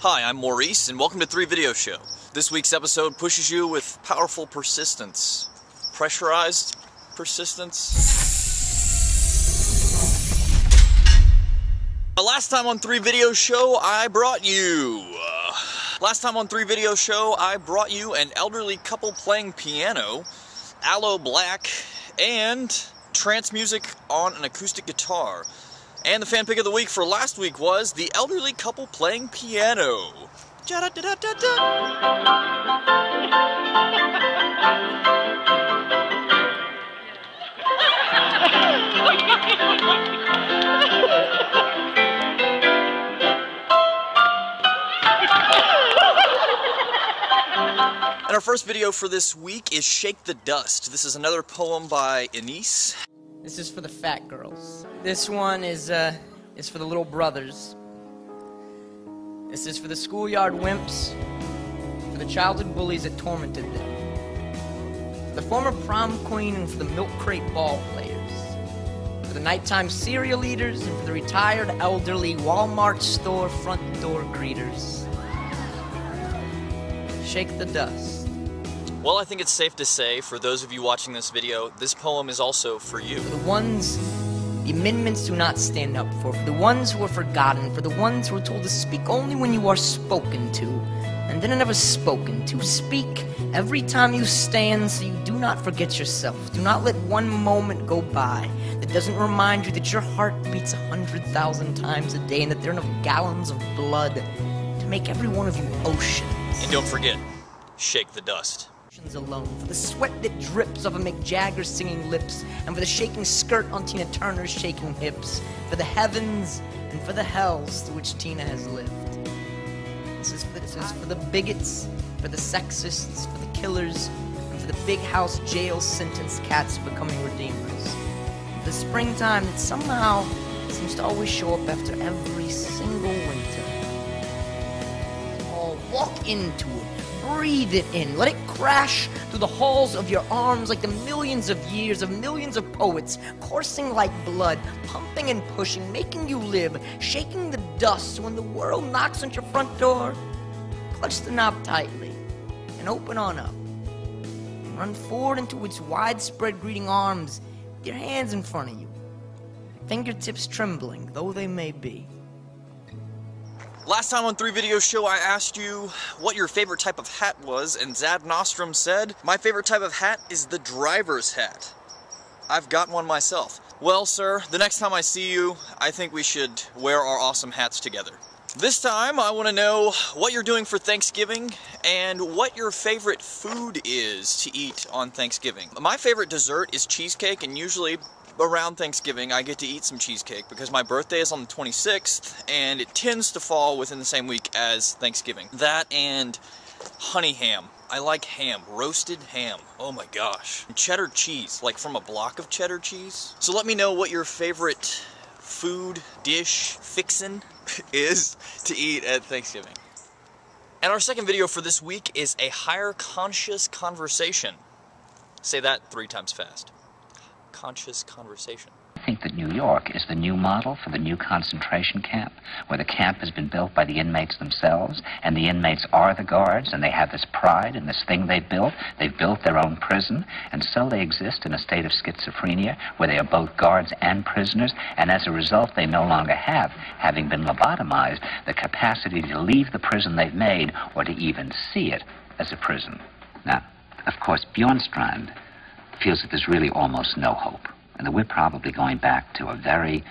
Hi, I'm Maurice, and welcome to Three Video Show. This week's episode pushes you with powerful persistence. Pressurized persistence. Last time on Three Video Show, I brought you an elderly couple playing piano, aloe black, and trance music on an acoustic guitar. And the fan pick of the week for last week was the elderly couple playing piano. And our first video for this week is Shake the Dust. This is another poem by Anise. This is for the fat girls. This one is for the little brothers. This is for the schoolyard wimps, for the childhood bullies that tormented them, for the former prom queen and for the milk crate ball players, for the nighttime cereal eaters and for the retired elderly Walmart store front door greeters. Shake the dust. Well, I think it's safe to say, for those of you watching this video, this poem is also for you. For the ones the amendments do not stand up for the ones who are forgotten, for the ones who are told to speak only when you are spoken to, and then are never spoken to. Speak every time you stand so you do not forget yourself. Do not let one moment go by that doesn't remind you that your heart beats 100,000 times a day and that there are enough gallons of blood to make every one of you oceans. And don't forget, shake the dust. Alone, for the sweat that drips off of Mick Jagger's singing lips, and for the shaking skirt on Tina Turner's shaking hips, for the heavens and for the hells to which Tina has lived. This is for the bigots, for the sexists, for the killers, and for the big house jail sentenced cats becoming redeemers. For the springtime that somehow seems to always show up after every single winter. Oh, walk into it. Breathe it in. Let it crash through the halls of your arms like the millions of years of millions of poets, coursing like blood, pumping and pushing, making you live, shaking the dust. So when the world knocks on your front door, clutch the knob tightly and open on up. And run forward into its widespread greeting arms with your hands in front of you, fingertips trembling, though they may be. Last time on Three Video Show, I asked you what your favorite type of hat was, and Zad Nostrum said, my favorite type of hat is the driver's hat. I've got one myself. Well, sir, the next time I see you, I think we should wear our awesome hats together. This time, I want to know what you're doing for Thanksgiving and what your favorite food is to eat on Thanksgiving. My favorite dessert is cheesecake, and usually around Thanksgiving, I get to eat some cheesecake because my birthday is on the 26th, and it tends to fall within the same week as Thanksgiving. That and honey ham. I like ham, roasted ham. Oh my gosh. And cheddar cheese, like from a block of cheddar cheese. So let me know what your favorite food, dish, fixin' is to eat at Thanksgiving. And our second video for this week is a higher conscious conversation. Say that 3 times fast. Conscious conversation. I think that New York is the new model for the new concentration camp, where the camp has been built by the inmates themselves, and the inmates are the guards, and they have this pride in this thing they've built. They've built their own prison, and so they exist in a state of schizophrenia, where they are both guards and prisoners, and as a result, they no longer have, having been lobotomized, the capacity to leave the prison they've made, or to even see it as a prison. Now, of course, Bjornstrand feels that there's really almost no hope, and that we're probably going back to a very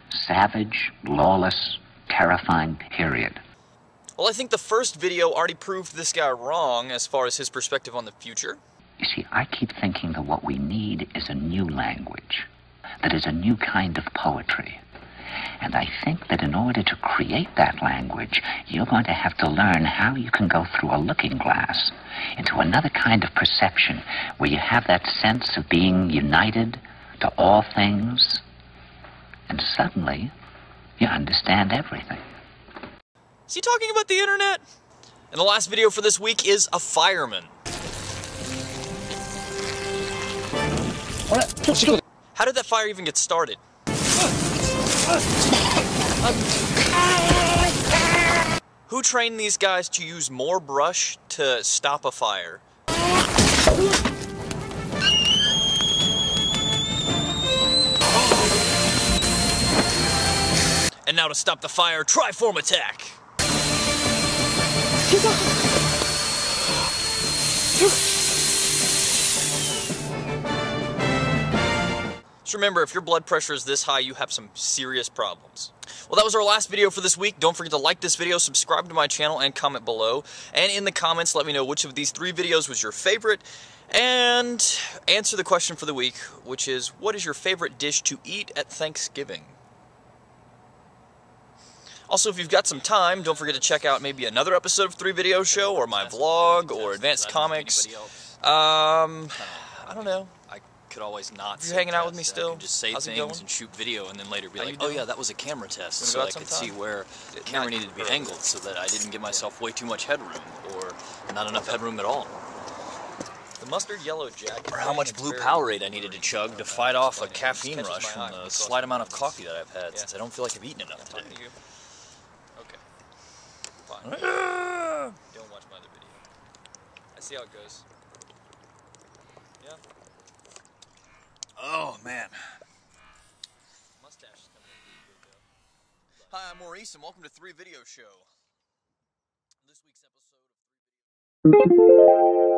savage, lawless, terrifying period. Well, I think the first video already proved this guy wrong as far as his perspective on the future. You see, I keep thinking that what we need is a new language, that is a new kind of poetry. And I think that in order to create that language, you're going to have to learn how you can go through a looking glass into another kind of perception where you have that sense of being united to all things, and suddenly you understand everything. Is he talking about the internet? And the last video for this week is a fireman. How did that fire even get started? Who trained these guys to use more brush to stop a fire? And now to stop the fire, triform attack! Just remember, if your blood pressure is this high, you have some serious problems. Well, that was our last video for this week. Don't forget to like this video, subscribe to my channel, and comment below. And in the comments, let me know which of these 3 videos was your favorite. And answer the question for the week, which is, what is your favorite dish to eat at Thanksgiving? Also, if you've got some time, don't forget to check out maybe another episode of 3Video or my vlog, or Advanced Comics. I don't know. Could always not. You're hanging out with me I still? could just say How's it things going? and shoot video and then later be How like, you oh doing? yeah, that was a camera test, Wanna so go I out could see sometime? where the camera needed to be angled so that I didn't give myself way too much headroom or not enough headroom at all. The mustard yellow jacket. Or how much blue Powerade I needed to chug to fight off a caffeine rush from the slight amount of coffee that I've had since I don't feel like I've eaten enough today. Okay. Fine. Don't watch my other video. I see how it goes. Yeah. Oh man. Mustache is coming in good though. Hi, I'm Maurice, and welcome to 3Video Show. This week's episode of 3 Video.